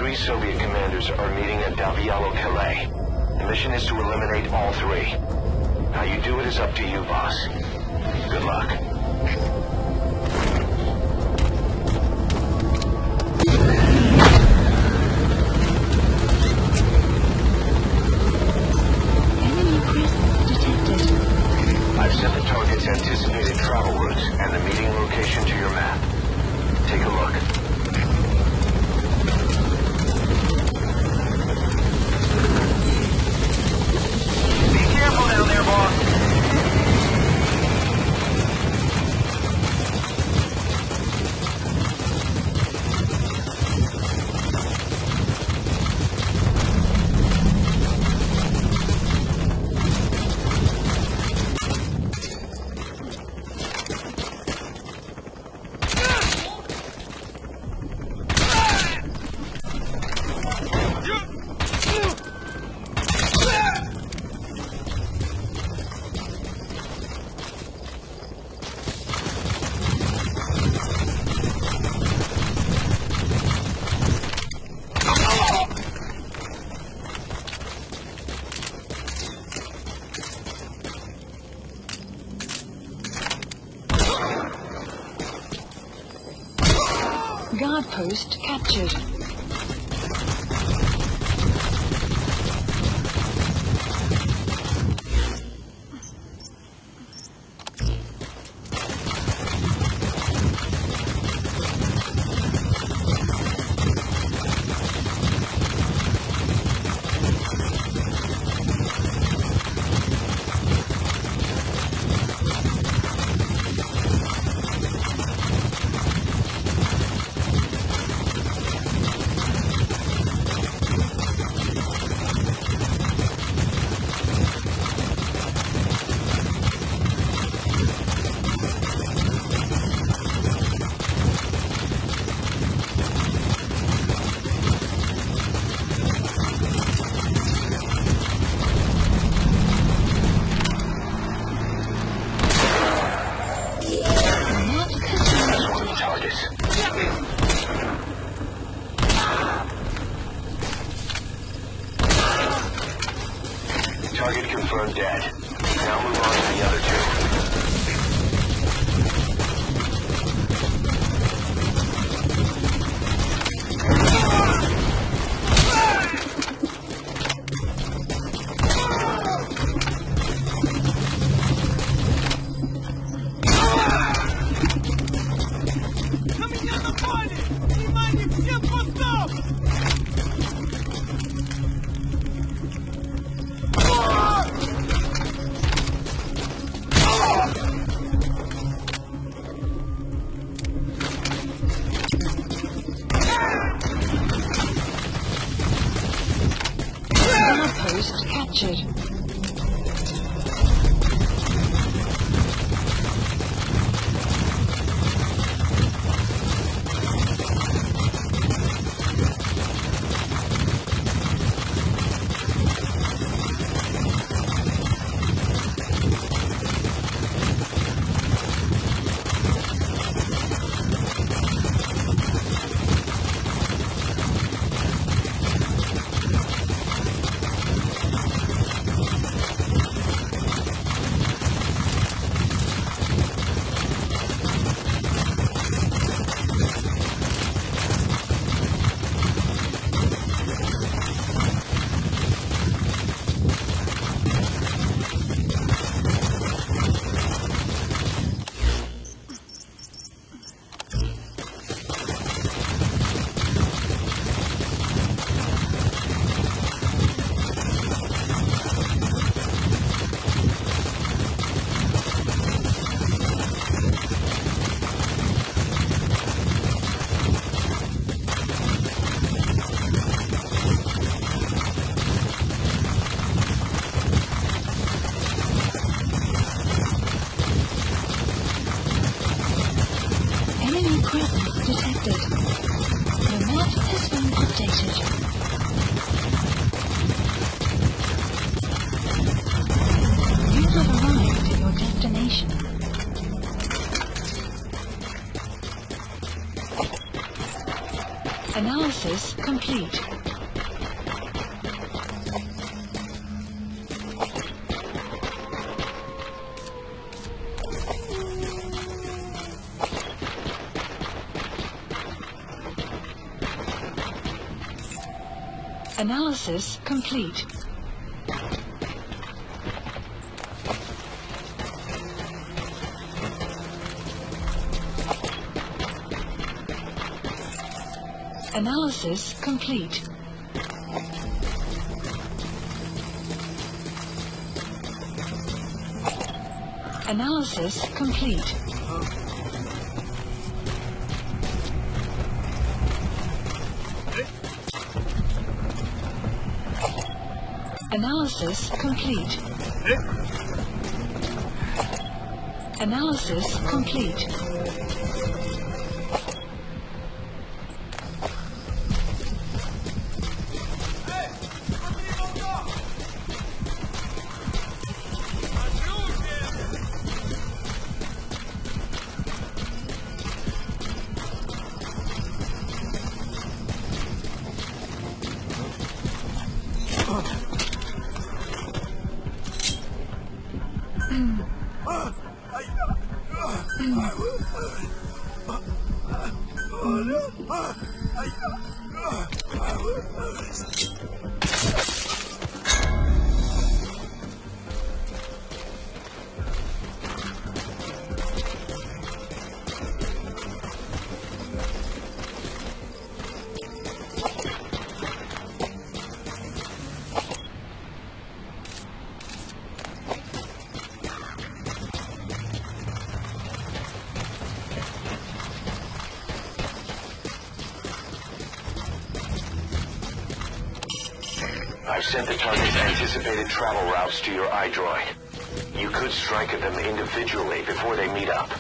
3 Soviet commanders are meeting at Davialo-Calais. The mission is to eliminate all 3. How you do it is up to you, boss. Good luck. I've sent the target's anticipated travel routes and the meeting location to your map. Take a look. Be careful down there, boss. Guard post captured. Target confirmed dead. Now move on to the other 2. Post captured. detected. The map has been updated. You have arrived at your destination. Analysis complete. Analysis complete. Analysis complete. Analysis complete. Analysis complete. Analysis complete. I've sent the target's anticipated travel routes to your iDroid. You could strike at them individually before they meet up.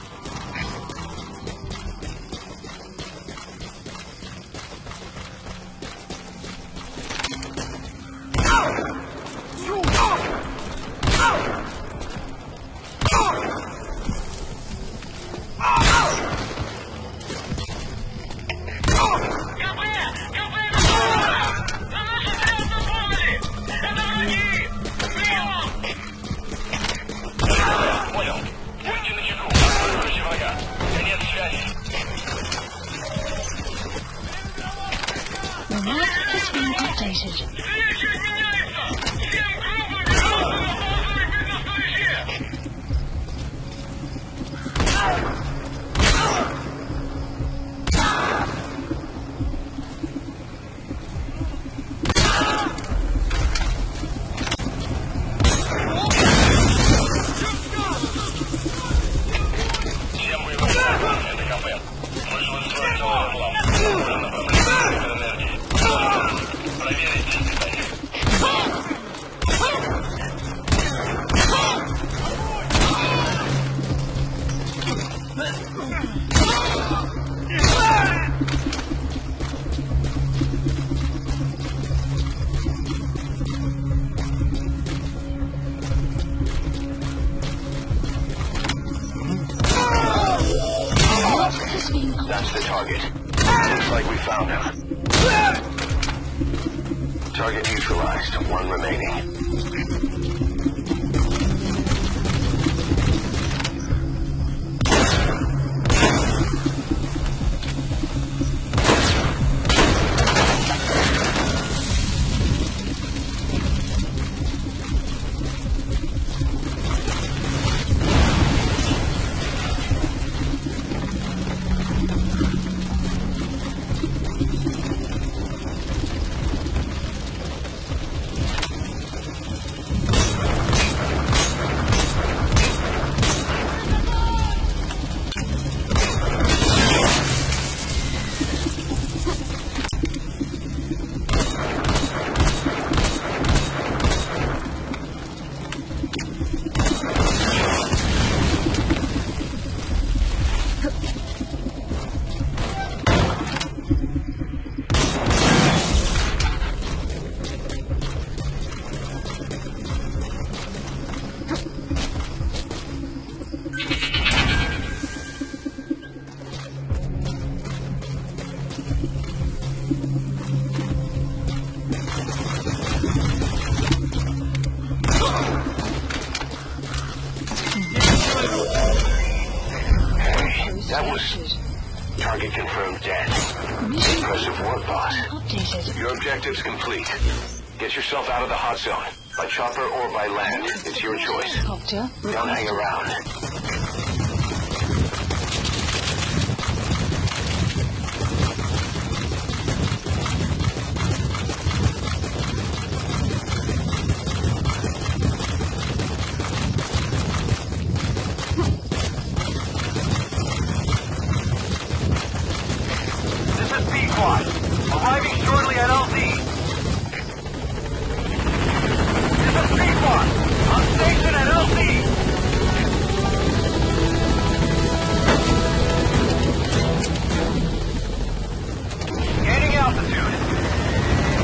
The map has been updated. That's the target. Looks like we found him. Target neutralized. One remaining. That was target confirmed dead. Mission Impressive work, boss. updated. Your objective's complete. Get yourself out of the hot zone. By chopper or by land. It's your choice. Helicopter Don't hang around. This is P-Quad. Arriving shortly at LZ. This is P-Quad. On station at LZ. Gaining altitude.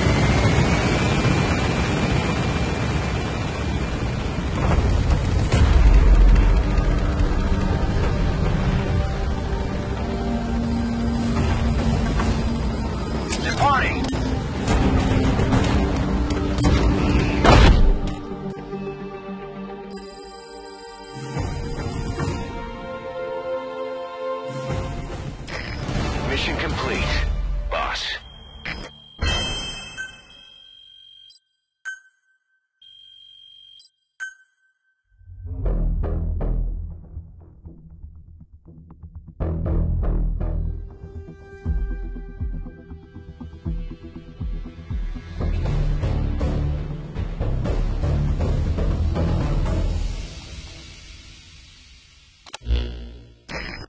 Departing. Mission complete, boss.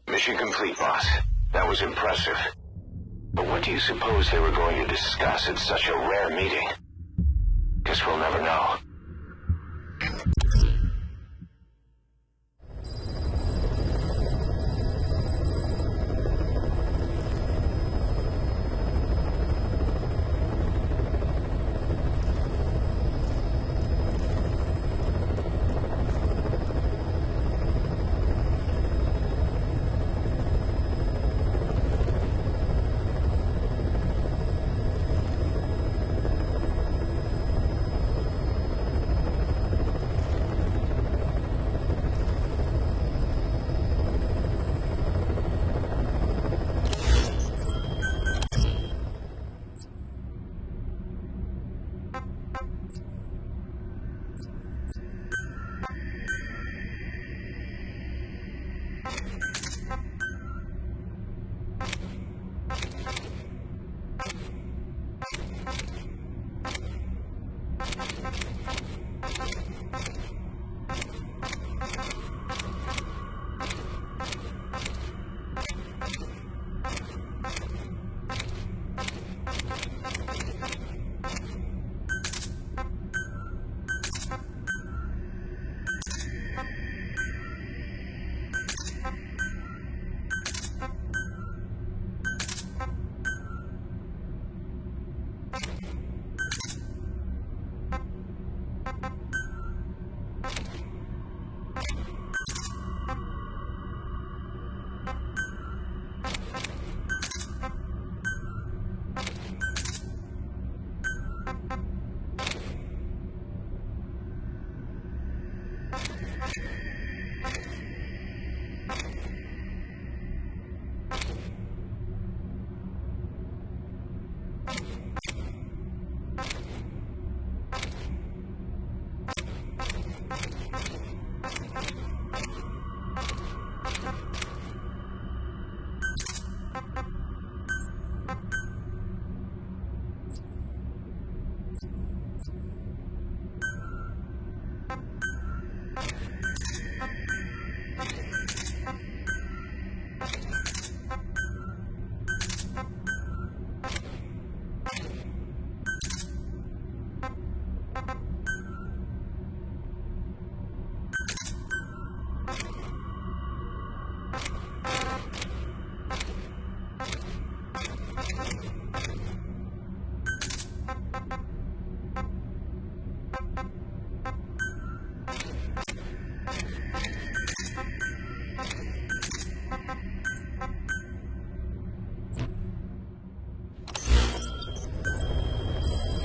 Mission complete, boss. That was impressive. But what do you suppose they were going to discuss at such a rare meeting? Guess we'll never know.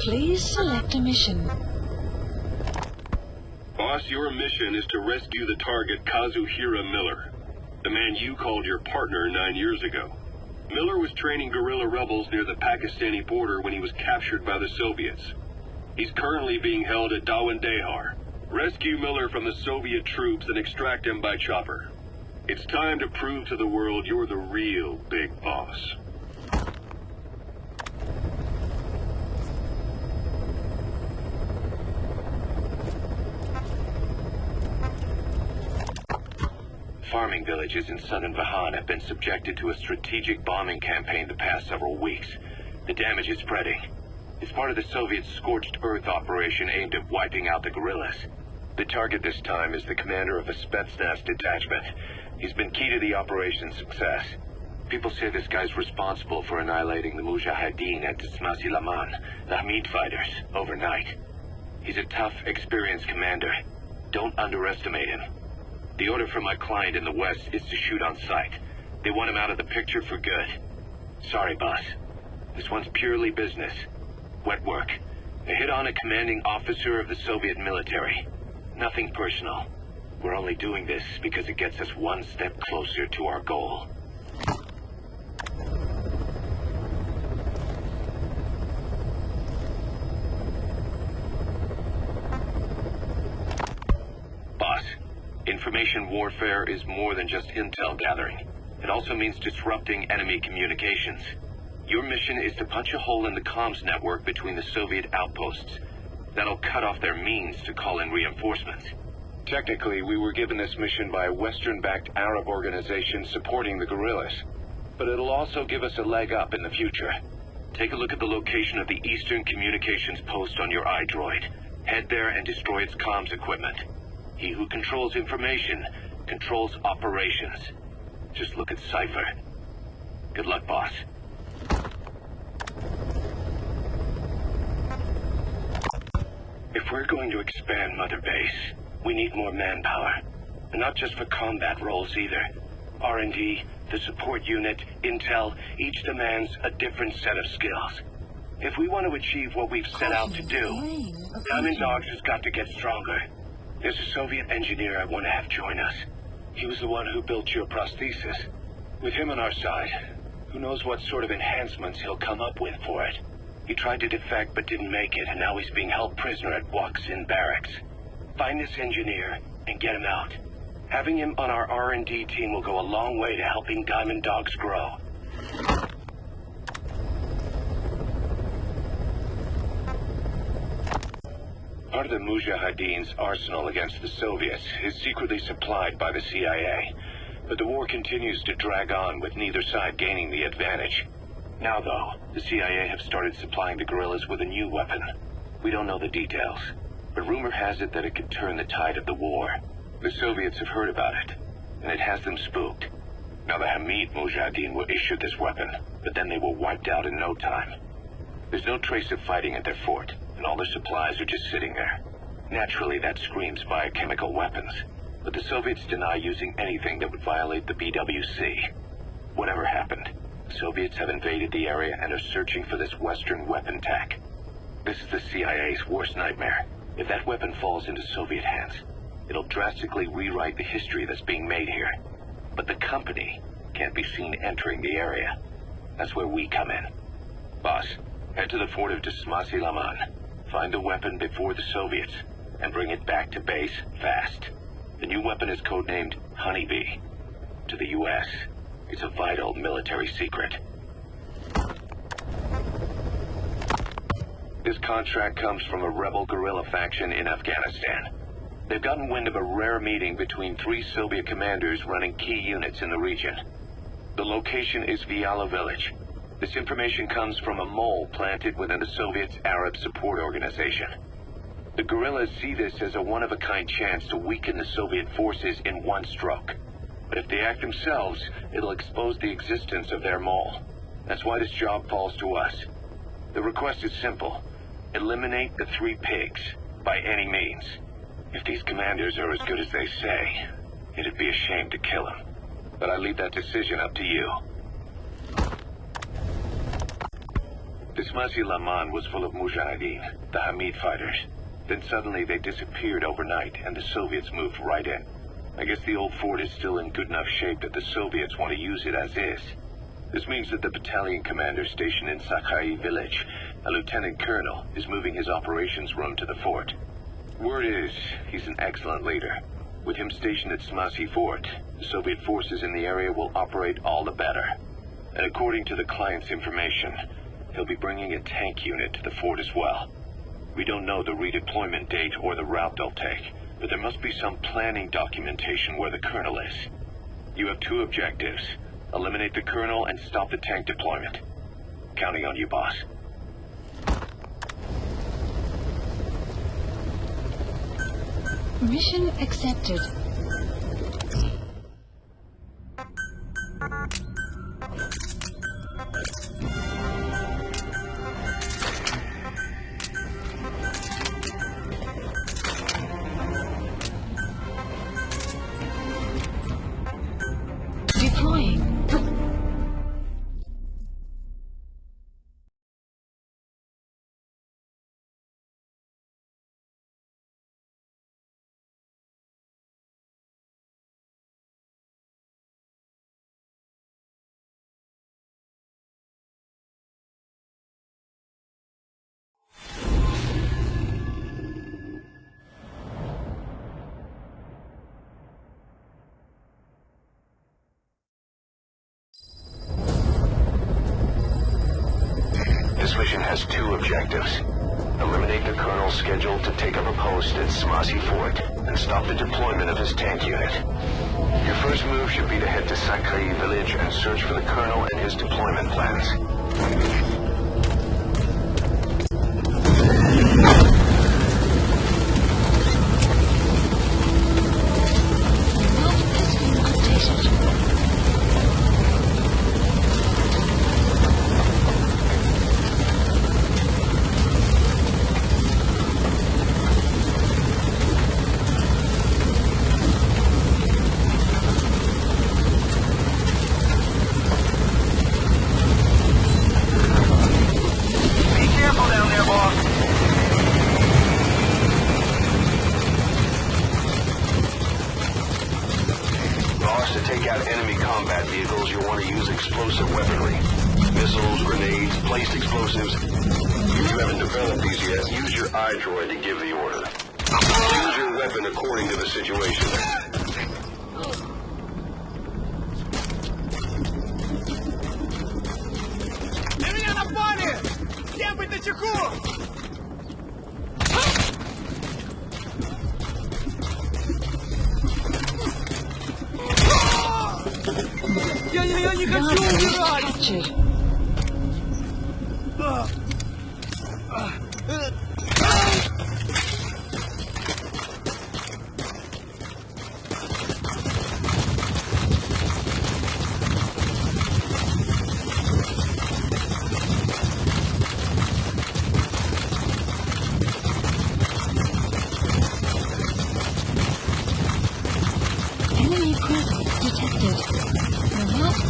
Please select a mission. Boss, your mission is to rescue the target Kazuhira Miller, the man you called your partner 9 years ago. Miller was training guerrilla rebels near the Pakistani border when he was captured by the Soviets. He's currently being held at Dawandehar. Rescue Miller from the Soviet troops and extract him by chopper. It's time to prove to the world you're the real big boss. Farming villages in southern Vahan have been subjected to a strategic bombing campaign the past several weeks. The damage is spreading. It's part of the Soviet Scorched Earth operation aimed at wiping out the guerrillas. The target this time is the commander of a Spetsnaz detachment. He's been key to the operation's success. People say this guy's responsible for annihilating the Mujahideen and Tismasi Laman, the Hamid fighters, overnight. He's a tough, experienced commander. Don't underestimate him. The order from my client in the West is to shoot on sight. They want him out of the picture for good. Sorry, boss. This one's purely business. Wet work. A hit on a commanding officer of the Soviet military. Nothing personal. We're only doing this because it gets us one step closer to our goal. Boss, information warfare is more than just intel gathering. It also means disrupting enemy communications. Your mission is to punch a hole in the comms network between the Soviet outposts. That'll cut off their means to call in reinforcements. Technically, we were given this mission by a Western-backed Arab organization supporting the guerrillas. But it'll also give us a leg up in the future. Take a look at the location of the Eastern Communications Post on your iDroid. Head there and destroy its comms equipment. He who controls information controls operations. Just look at Cypher. Good luck, boss. If we're going to expand Mother Base, we need more manpower. And not just for combat roles either. R&D, the support unit, intel, each demands a different set of skills. If we want to achieve what we've set out to do, Diamond Dogs has got to get stronger. There's a Soviet engineer I want to have join us. He was the one who built your prosthesis. With him on our side, who knows what sort of enhancements he'll come up with for it. He tried to defect but didn't make it, and now he's being held prisoner at Waksin Barracks. Find this engineer and get him out. Having him on our R&D team will go a long way to helping Diamond Dogs grow. Part of the Mujahideen's arsenal against the Soviets is secretly supplied by the CIA. But the war continues to drag on with neither side gaining the advantage. Now, though, the CIA have started supplying the guerrillas with a new weapon. We don't know the details, but rumor has it that it could turn the tide of the war. The Soviets have heard about it, and it has them spooked. Now, the Hamid Mujahideen were issued this weapon, but then they were wiped out in no time. There's no trace of fighting at their fort, and all their supplies are just sitting there. Naturally, that screams biochemical weapons, but the Soviets deny using anything that would violate the BWC. Whatever happened, the Soviets have invaded the area and are searching for this Western weapon tech. This is the CIA's worst nightmare. If that weapon falls into Soviet hands, it'll drastically rewrite the history that's being made here. But the company can't be seen entering the area. That's where we come in. Boss, head to the fort of Tismasi Laman. Find the weapon before the Soviets, and bring it back to base fast. The new weapon is codenamed Honeybee. To the U.S., it's a vital military secret. This contract comes from a rebel guerrilla faction in Afghanistan. They've gotten wind of a rare meeting between 3 Soviet commanders running key units in the region. The location is Viala Village. This information comes from a mole planted within the Soviets' Arab Support Organization. The guerrillas see this as a one-of-a-kind chance to weaken the Soviet forces in one stroke. But if they act themselves, it'll expose the existence of their mole. That's why this job falls to us. The request is simple. Eliminate the 3 pigs, by any means. If these commanders are as good as they say, it'd be a shame to kill them. But I leave that decision up to you. The Smazi-Laman was full of Mujahideen, the Hamid fighters. Then suddenly they disappeared overnight, and the Soviets moved right in. I guess the old fort is still in good enough shape that the Soviets want to use it as is. This means that the battalion commander stationed in Sakai village, a lieutenant colonel, is moving his operations room to the fort. Word is, he's an excellent leader. With him stationed at Smazi Fort, the Soviet forces in the area will operate all the better. And according to the client's information, he'll be bringing a tank unit to the fort as well. We don't know the redeployment date or the route they'll take, but there must be some planning documentation where the colonel is. You have two objectives: eliminate the colonel and stop the tank deployment. Counting on you, boss. Mission accepted. Deploying. This mission has two objectives. Eliminate the colonel scheduled to take up a post at Smazi Fort and stop the deployment of his tank unit. Your first move should be to head to Sakai village and search for the colonel and his deployment plans. To take out enemy combat vehicles, you'll want to use explosive weaponry. Missiles, grenades, placed explosives. If you haven't developed these yet, use your iDroid to give the order. Use your weapon according to the situation. Я не хочу умирать! Captured. Enemy presence detected.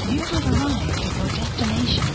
You have arrived at your destination.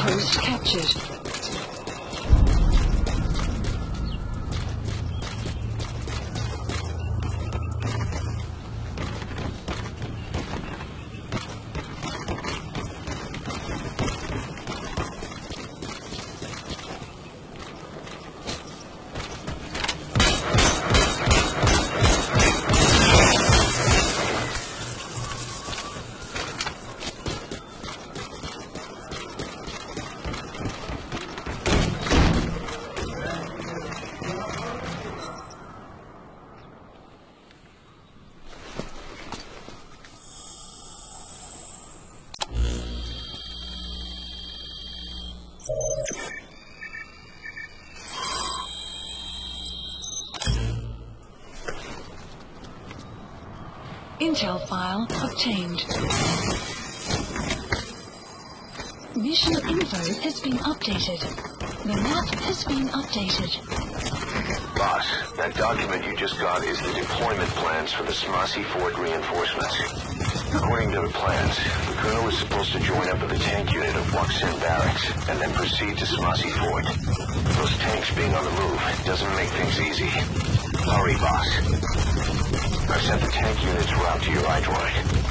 Post captured. Intel file obtained. Mission info has been updated. The map has been updated. Boss, that document you just got is the deployment plans for the Smasi Fort reinforcements. According to the plans, the Colonel is supposed to join up with the tank unit of Waksin Barracks and then proceed to Smasi Fort. Those tanks being on the move doesn't make things easy. Hurry, boss. I've sent the tank unit's route to your iDroid.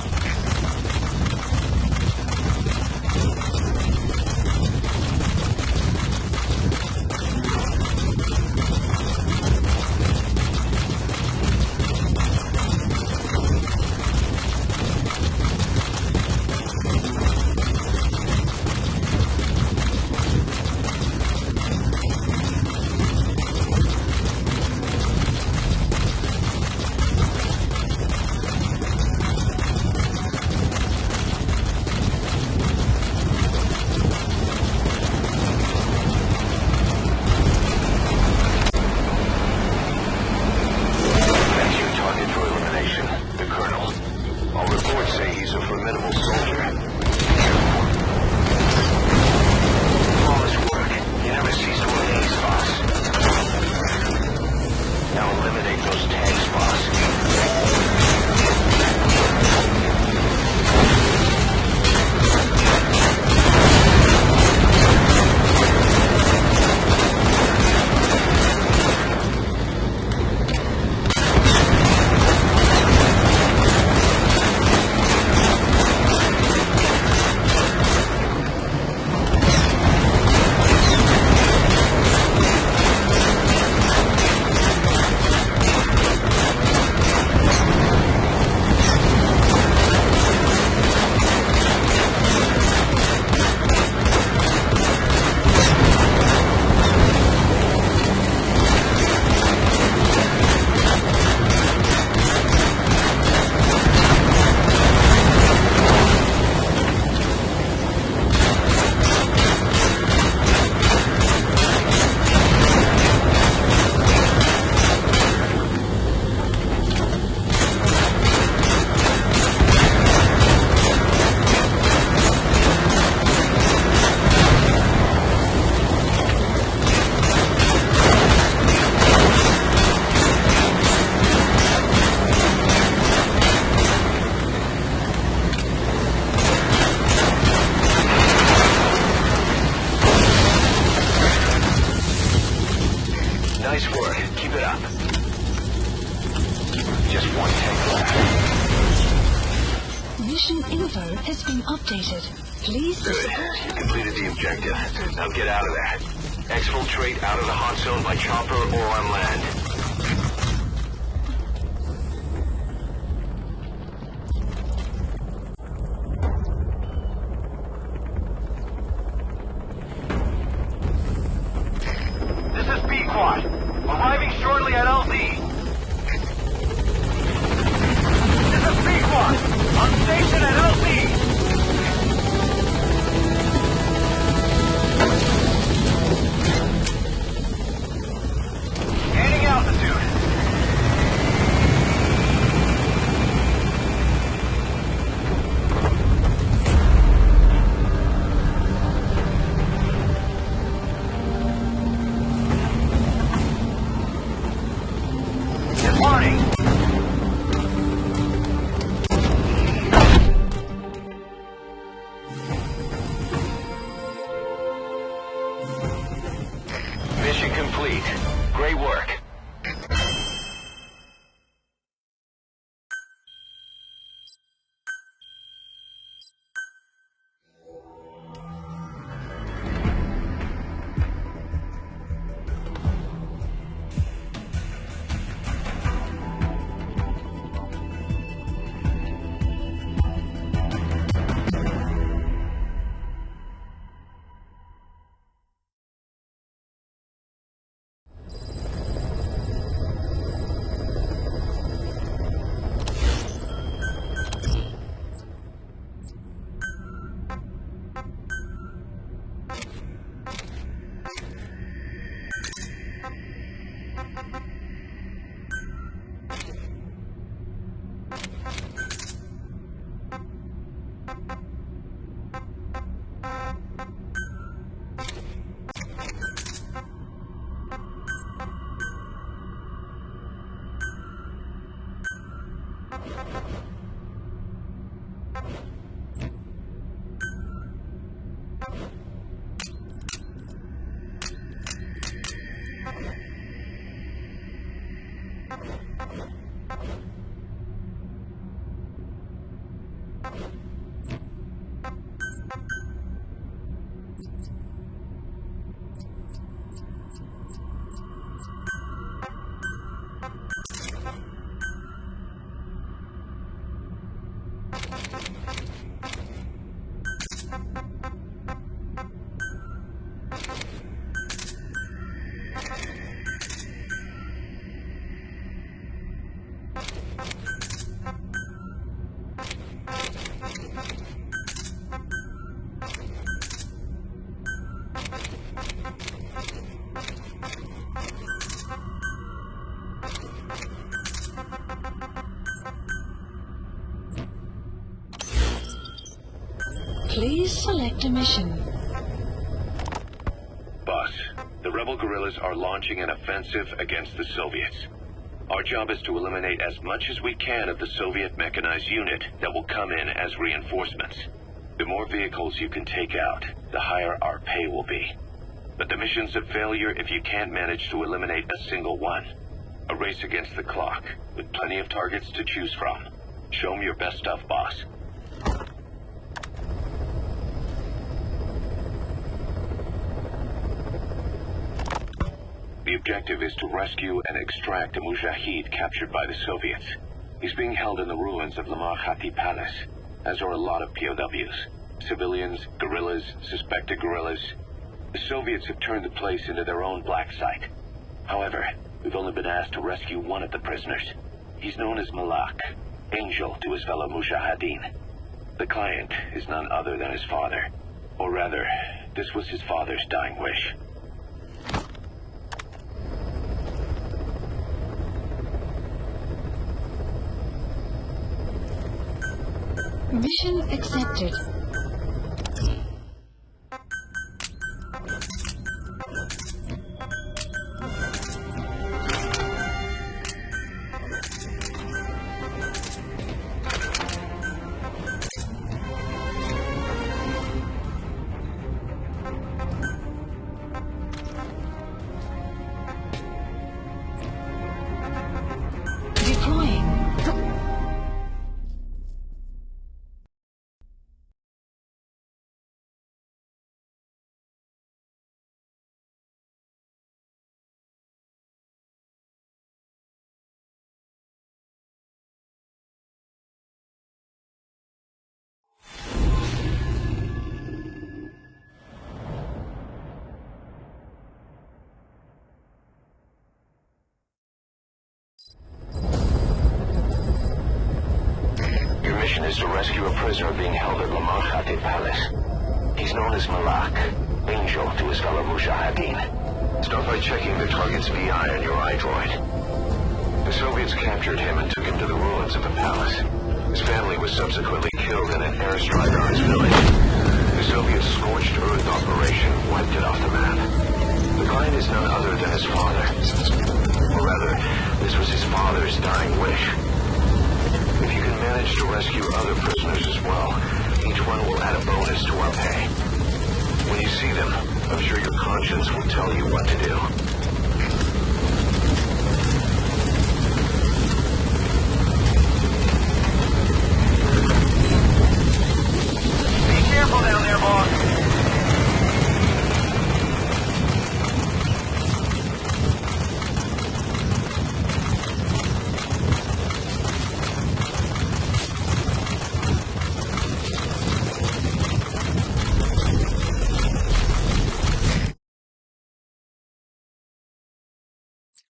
info has been updated. Please Good. You completed the objective. Now get out of that. Exfiltrate out of the hot zone by chopper or on land. This is B-Quad. Arriving shortly at LZ. This is B-Quad. On station at LZ. Scanning out complete. Great work. Please select a mission. Boss, the rebel guerrillas are launching an offensive against the Soviets. Our job is to eliminate as much as we can of the Soviet mechanized unit that will come in as reinforcements. The more vehicles you can take out, the higher our pay will be. But the mission's a failure if you can't manage to eliminate a single one. A race against the clock, with plenty of targets to choose from. Show them your best stuff, boss. The objective is to rescue and extract a Mujahid captured by the Soviets. He's being held in the ruins of Lamar Khati Palace, as are a lot of POWs. Civilians, guerrillas, suspected guerrillas. The Soviets have turned the place into their own black site. However, we've only been asked to rescue one of the prisoners. He's known as Malak, angel to his fellow Mujahideen. The client is none other than his father. Or rather, this was his father's dying wish. Mission accepted. Is to rescue a prisoner being held at Lamar Khati Palace. He's known as Malak, angel to his fellow Mujahideen. Start by checking the target's VI on your iDroid. The Soviets captured him and took him to the ruins of the palace. His family was subsequently killed in an airstrike on his village. The Soviets' scorched earth operation wiped it off the map. The client is none other than his father. Or rather, this was his father's dying wish. If you can manage to rescue other prisoners as well, each one will add a bonus to our pay. When you see them, I'm sure your conscience will tell you what to do.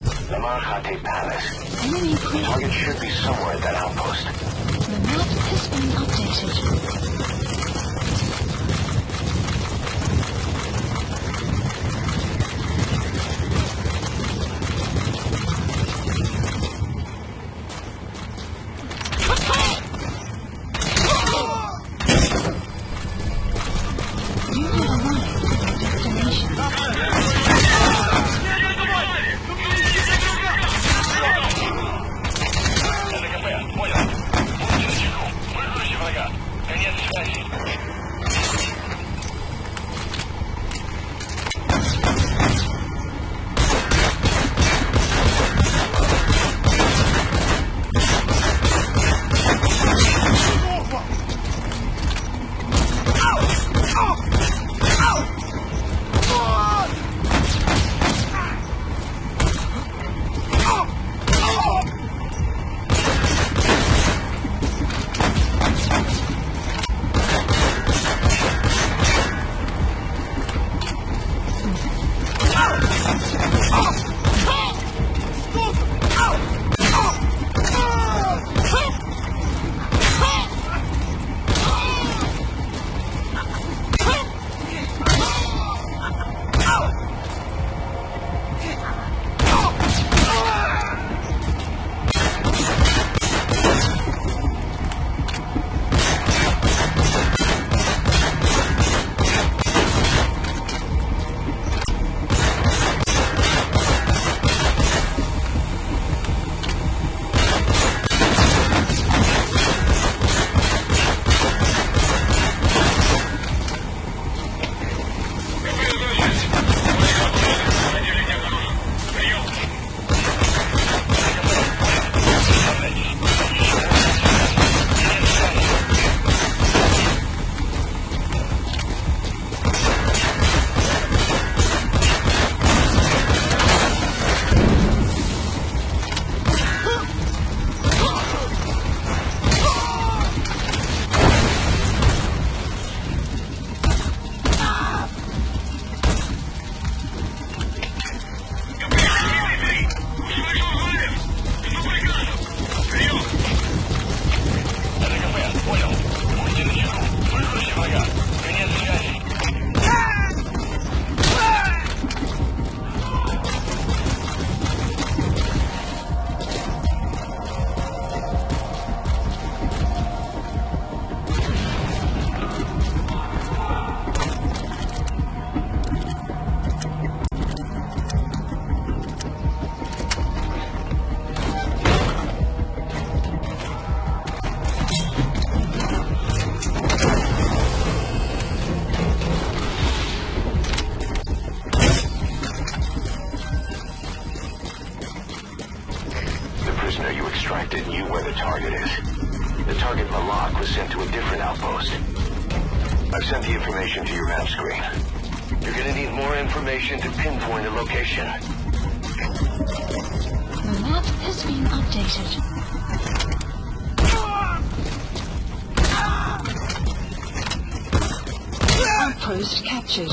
The Marhate Palace. Enemy The presence. target should be somewhere at that outpost. The map has been updated. You have arrived at your destination. Knew where the target is. The target Malak was sent to a different outpost. I've sent the information to your map screen. You're gonna need more information to pinpoint a location. The map has been updated. Outpost captured.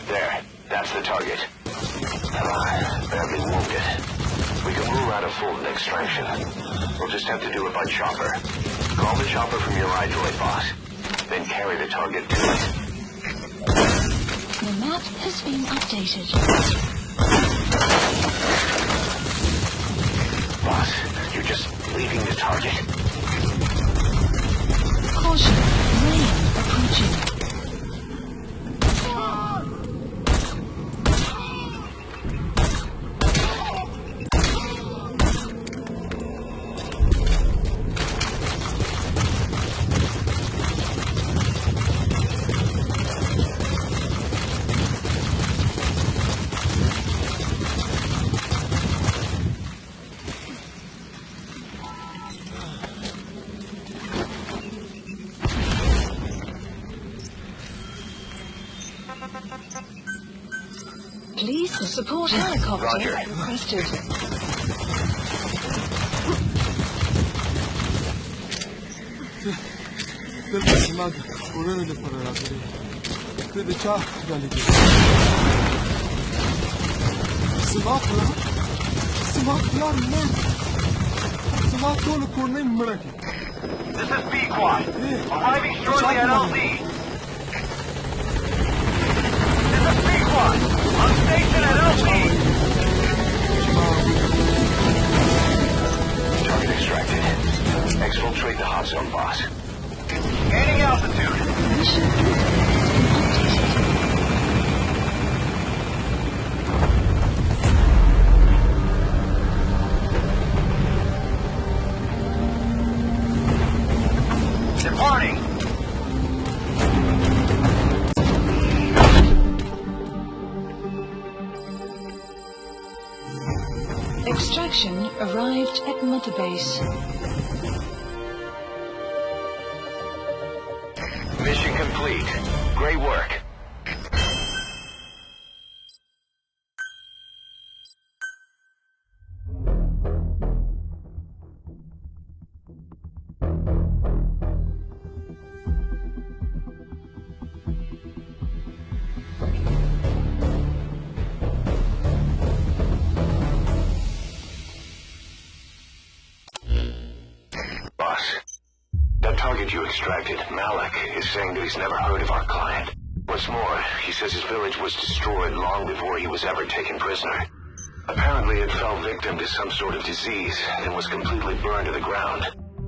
There, that's the target. Badly wounded. We can rule out a full extraction. We'll just have to do it by chopper. Call the chopper from your iDroid, boss. Then carry the target to it. The map has been updated. Boss, you're just leaving the target. Caution, rain approaching. A support helicopter Roger. requested. del personaggio correre le parole crede ciò galli سمعت كل كورنين مركي. This is B-Quad. Arriving shortly at LZ. This is B-Quad. On station at LZ. Target extracted. Exfiltrate the hot zone, boss. Gaining altitude. Mission info has been updated. Departing. Extraction arrived at Mother Base. Mission complete. Great work. Boss, that target you extracted, Malik, is saying that he's never heard of our client. What's more, he says his village was destroyed long before he was ever taken prisoner. Apparently it fell victim to some sort of disease and was completely burned to the ground.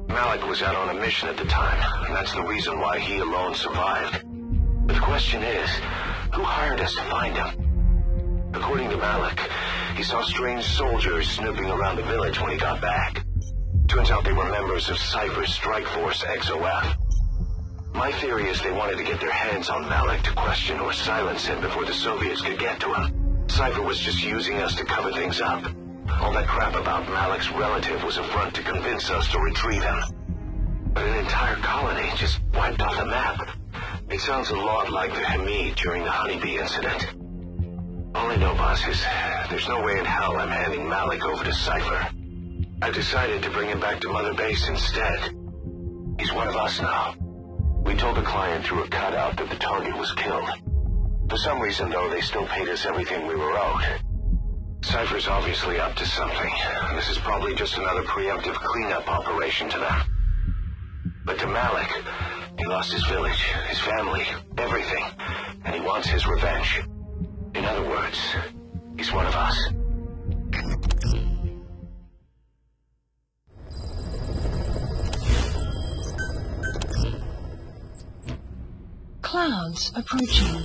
Malik was out on a mission at the time, and that's the reason why he alone survived. But the question is, who hired us to find him? According to Malik, he saw strange soldiers snooping around the village when he got back. Turns out they were members of Cypher's strike force, XOF. My theory is they wanted to get their hands on Malik to question or silence him before the Soviets could get to him. Cypher was just using us to cover things up. All that crap about Malik's relative was a front to convince us to retrieve him. But an entire colony just wiped off the map. It sounds a lot like the Hamid during the Honeybee incident. All I know, boss, is there's no way in hell I'm handing Malik over to Cypher. I decided to bring him back to Mother Base instead. He's one of us now. We told the client through a cutout that the target was killed. For some reason, though, they still paid us everything we were owed. Cypher's obviously up to something. This is probably just another preemptive cleanup operation to them. But to Malik, he lost his village, his family, everything, and he wants his revenge. In other words, he's one of us. Clouds approaching.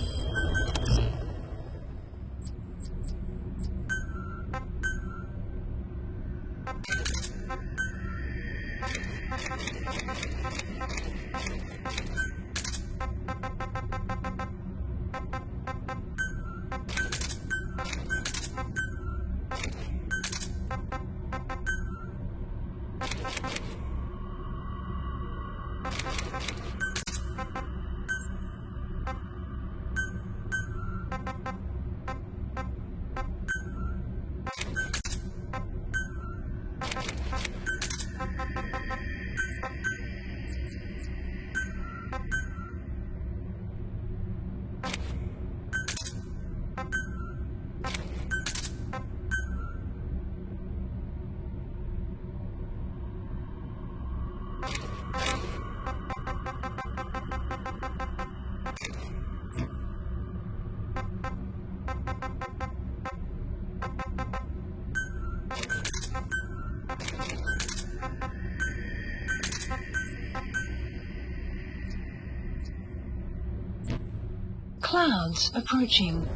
Clouds approaching.